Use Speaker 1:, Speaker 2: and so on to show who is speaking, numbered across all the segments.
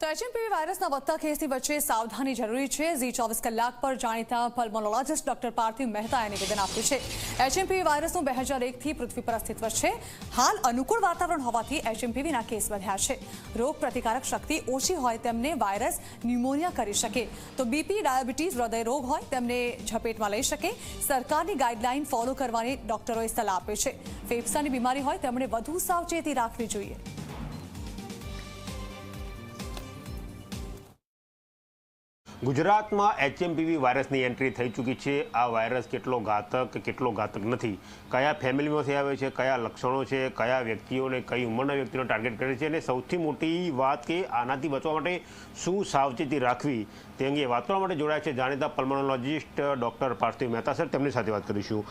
Speaker 1: તો એચએમપીવી વાયરસના વધતા કેસની વચ્ચે સાવધાની જરૂરી છે। ઝી 24 કલાક પર જાણીતા પલ્મોનોલોજિસ્ટ ડોક્ટર પાર્થિવ મહેતાએ નિવેદન આપ્યું છે। એચએમપીવી વાયરસનું 2001થી પૃથ્વી પર અસ્તિત્વ છે। હાલ અનુકૂળ વાતાવરણ હોવાથી એચએમપીવીના કેસ વધ્યા છે। રોગ પ્રતિકારક શક્તિ ઓછી હોય તેમને વાયરસ ન્યુમોનિયા કરી શકે, તો બીપી, ડાયાબિટીસ, હૃદય રોગ હોય તેમને ઝપેટમાં લઈ શકે। સરકારની ગાઈડલાઈન ફોલો કરવાની ડોક્ટરોએ સલાહ આપી છે। ફેફસાની બીમારી હોય તેમણે વધુ સાવચેતી રાખવી જોઈએ।
Speaker 2: ગુજરાતમાં એચએમપીવી વાયરસની એન્ટ્રી થઈ ચૂકી છે। આ વાયરસ કેટલો ઘાતક નથી, કયા ફેમિલીમાંથી આવે છે, કયા લક્ષણો છે, કયા વ્યક્તિઓને, કઈ ઉંમરના વ્યક્તિઓને ટાર્ગેટ કરે છે, અને સૌથી મોટી વાત કે આનાથી બચવા માટે શું સાવચેતી રાખવી તે અંગે વાત કરવા માટે જોડાયા છે જાણીતા પલ્મોનોલોજિસ્ટ ડૉક્ટર પાર્થિવ મહેતા સર। તેમની સાથે વાત કરીશું।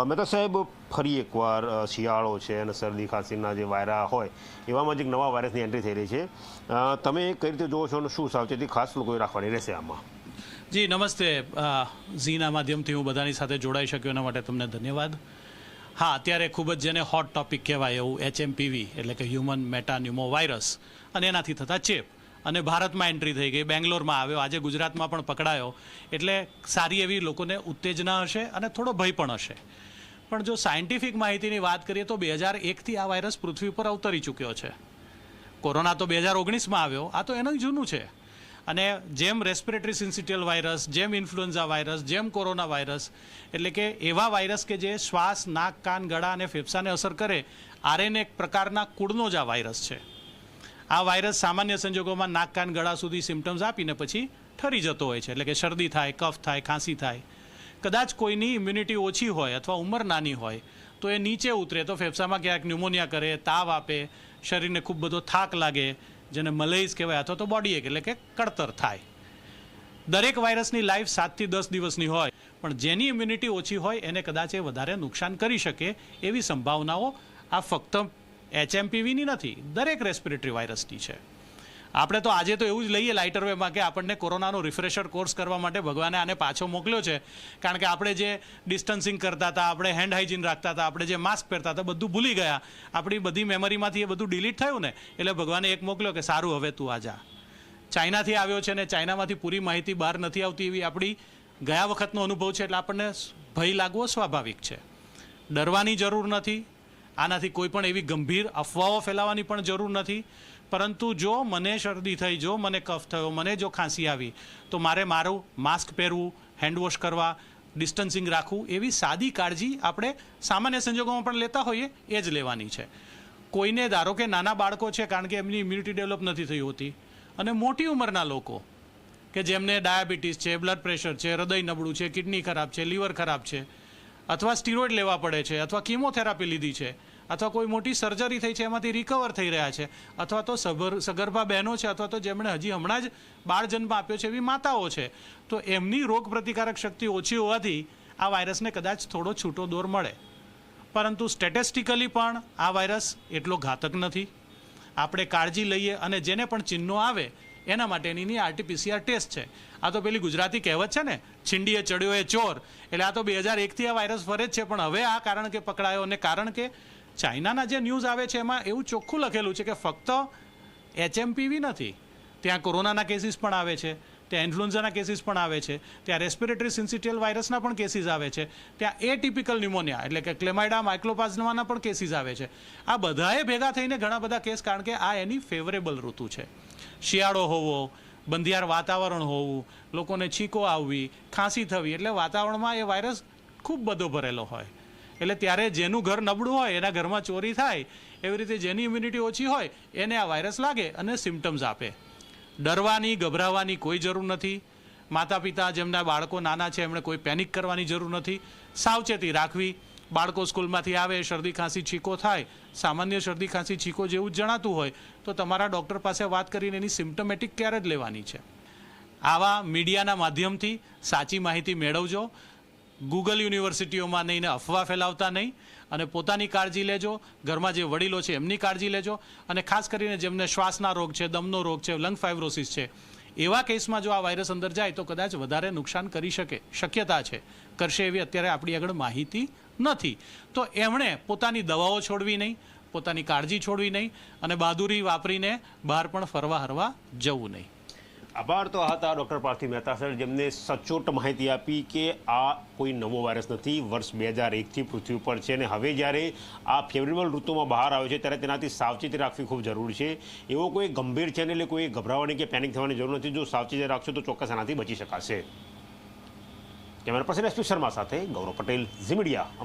Speaker 2: મહેતા સાહેબ, ફરી એકવાર શિયાળો છે અને શરદી ખાંસીના જે વાયરા હોય એવામાં જ એક નવા વાયરસની એન્ટ્રી થઈ રહી છે। તમે કઈ રીતે જોવો છો અને શું સાવચેતી ખાસ લોકોએ રાખવાની રહેશે આમાં?
Speaker 3: જી નમસ્તે। ઝીના માધ્યમથી હું બધાની સાથે જોડાઈ શક્યો એના માટે તમને ધન્યવાદ। હા, અત્યારે ખૂબ જ જેને હોટ ટોપિક કહેવાય એવું એચએમપીવી એટલે કે હ્યુમન મેટાન્યુમો વાયરસ અને એનાથી થતા ચેપ અને ભારતમાં એન્ટ્રી થઈ ગઈ, બેંગ્લોરમાં આવ્યો, આજે ગુજરાતમાં પણ પકડાયો, એટલે સારી એવી લોકોને ઉત્તેજના હશે અને થોડો ભય પણ હશે। પણ જો સાયન્ટિફિક માહિતીની વાત કરીએ તો 2001થી આ વાયરસ પૃથ્વી પર અવતરી ચૂક્યો છે। કોરોના તો 2019માં આવ્યો, આ તો એનું જૂનું છે। અને જેમ રેસ્પિરેટરી સિન્સિટિયલ વાયરસ, જેમ ઇન્ફ્લુએન્ઝા વાયરસ, જેમ કોરોના વાયરસ, એટલે કે એવા વાયરસ કે જે શ્વાસ, નાક, કાન, ગળા અને ફેફસાને અસર કરે, આરએનએ એક પ્રકારના કુળનો જ આ વાયરસ છે। આ વાયરસ સામાન્ય સંજોગોમાં નાક, કાન, ગળા સુધી સિમ્ટમ્સ આપીને પછી ઠરી જતો હોય છે, એટલે કે શરદી થાય, કફ થાય, ખાંસી થાય। કદાચ કોઈની ઇમ્યુનિટી ઓછી હોય અથવા ઉંમર નાની હોય તો એ નીચે ઉતરે તો ફેફસામાં ક્યાંક ન્યુમોનિયા કરે, તાવ આપે, શરીરને ખૂબ બધો થાક લાગે, જેને મલેરિયા કહેવાય, અથવા તો બોડી એક એટલે કે કળતર થાય। દરેક વાયરસની લાઈફ 7 થી 10 દિવસની હોય, પણ જેની ઇમ્યુનિટી ઓછી હોય એને કદાચ એ વધારે નુકસાન કરી શકે એવી સંભાવનાઓ આ ફક્ત એચએમપીવીની નથી, દરેક રેસ્પિરેટરી વાયરસની છે। આપણે તો આજે તો એવું જ લઈએ લાઇટર વેમાં કે આપણને કોરોનાનો રિફ્રેશર કોર્સ કરવા માટે ભગવાને આને પાછો મોકલ્યો છે, કારણ કે આપણે જે ડિસ્ટન્સિંગ કરતા હતા, આપણે હેન્ડ હાઇજીન રાખતા હતા, આપણે જે માસ્ક પહેરતા હતા, બધું ભૂલી ગયા। આપણી બધી મેમરીમાંથી એ બધું ડિલીટ થયું ને, એટલે ભગવાને એક મોકલ્યો કે સારું હવે તું આ જા। ચાઇનાથી આવ્યો છે ને ચાઇનામાંથી પૂરી માહિતી બહાર નથી આવતી એવી આપણી ગયા વખતનો અનુભવ છે, એટલે આપણને ભય લાગવો સ્વાભાવિક છે। ડરવાની જરૂર નથી, આનાથી કોઈ પણ એવી ગંભીર અફવાઓ ફેલાવવાની પણ જરૂર નથી। પરંતુ જો મને શરદી થઈ, જો મને કફ થયો, મને જો ખાંસી આવી, તો મારે મારું માસ્ક પહેરવું, હેન્ડવોશ કરવા, ડિસ્ટન્સિંગ રાખવું, એવી સાદી કાળજી આપણે સામાન્ય સંજોગોમાં પણ લેતા હોઈએ એ જ લેવાની છે। કોઈને ધારો કે નાના બાળકો છે કારણ કે એમની ઇમ્યુનિટી ડેવલપ નથી થઈ હોતી, અને મોટી ઉંમરના લોકો કે જેમને ડાયાબિટીસ છે, બ્લડ પ્રેશર છે, હૃદય નબળું છે, કિડની ખરાબ છે, લીવર ખરાબ છે, અથવા સ્ટીરોઇડ લેવા પડે છે, અથવા કીમોથેરાપી લીધી છે, અથવા કોઈ મોટી સર્જરી થઈ છે એમાંથી રિકવર થઈ રહ્યા છે, અથવા તો સગર્ભા બહેનો છે, અથવા તો જેમણે હજી હમણાં જ બાળ જન્મ આપ્યો છે એવી માતાઓ છે, તો એમની રોગ પ્રતિકારક શક્તિ ઓછી હોવાથી આ વાયરસને કદાચ થોડો છૂટો દોર મળે। પરંતુ સ્ટેટિસ્ટિકલી પણ આ વાયરસ એટલો ઘાતક નથી। આપણે કાળજી લઈએ અને જેને પણ ચિહ્નો આવે એના માટેની આરટીપીસીઆર ટેસ્ટ છે। આ તો પેલી ગુજરાતી કહેવત છે ને, છીંડીએ ચડ્યો એ ચોર, એટલે આ તો 2001થી આ વાયરસ ફરે જ છે, પણ હવે આ કારણ કે પકડાયો, અને કારણ કે ચાઇનાના જે ન્યૂઝ આવે છે એમાં એવું ચોખ્ખું લખેલું છે કે ફક્ત એચએમપીવી નથી, ત્યાં કોરોનાના કેસીસ પણ આવે છે, ત્યાં ઇન્ફ્લુએન્ઝાના કેસીસ પણ આવે છે, ત્યાં રેસ્પિરેટરી સિન્સિટિયલ વાયરસના પણ કેસીસ આવે છે, ત્યાં એટિપિકલ ન્યુમોનિયા એટલે કે ક્લેમાઇડા માઇક્લોપ્લાઝમાના પણ કેસીસ આવે છે। આ બધાએ ભેગા થઈને ઘણા બધા કેસ, કારણ કે આ એની ફેવરેબલ ઋતુ છે। શિયાળો હોવો, બંધિયાર વાતાવરણ હોવું, લોકોને છીકો આવવી, ખાંસી થવી, એટલે વાતાવરણમાં એ વાયરસ ખૂબ બધો ભરેલો હોય, એટલે ત્યારે જેનું ઘર નબળું હોય એના ઘરમાં ચોરી થાય, એવી રીતે જેની ઇમ્યુનિટી ઓછી હોય એને આ વાયરસ લાગે અને સિમ્ટમ્સ આપે। ડરવાની, ગભરાવાની કોઈ જરૂર નથી। માતા પિતા જેમના બાળકો નાના છે એમણે કોઈ પેનિક કરવાની જરૂર નથી। સાવચેતી રાખવી। બાળકો સ્કૂલમાંથી આવે, શરદી ખાંસી છીકો થાય, સામાન્ય શરદી ખાંસી છીકો જેવું જ જણાતું હોય તો તમારા ડૉક્ટર પાસે વાત કરીને એની સિમ્ટમેટિક કેર જ લેવાની છે। આવા મીડિયાના માધ્યમથી સાચી માહિતી મેળવજો। ગૂગલ યુનિવર્સિટીઓમાં નહીં ને અફવા ફેલાવતા નહીં, અને પોતાની કાળજી લેજો, ઘરમાં જે વડીલો છે એમની કાળજી લેજો, અને ખાસ કરીને જેમને શ્વાસના રોગ છે, દમનો રોગ છે, લંગ ફાઇબ્રોસિસ છે, એવા કેસમાં જો આ વાયરસ અંદર જાય તો કદાચ વધારે નુકસાન કરી શકે, શક્યતા છે, કરશે એવી અત્યારે આપણી આગળ માહિતી નથી। તો એમણે પોતાની દવાઓ છોડવી નહીં, પોતાની કાળજી છોડવી નહીં અને બહાદુરી વાપરીને બહાર પણ ફરવા હરવા જવું નહીં.
Speaker 2: આભાર. તો આ હતા ડૉક્ટર પાર્થિવ મહેતા સર, જેમને સચોટ માહિતી આપી કે આ કોઈ નવો વાયરસ નથી, વર્ષ 2001થી પૃથ્વી ઉપર છે અને હવે જ્યારે આ ફેવરેબલ ઋતુમાં બહાર આવે છે ત્યારે તેનાથી સાવચેતી રાખવી ખૂબ જરૂરી છે. એવો કોઈ ગંભીર છે ને એટલે કોઈ ગભરાવાની કે પેનિક થવાની જરૂર નથી. જો સાવચેતી રાખશો તો ચોક્કસ આનાથી બચી શકાશે. કેમેરા પર્સન એસપી શર્મા સાથે ગૌરવ પટેલ, ઝી મીડિયા.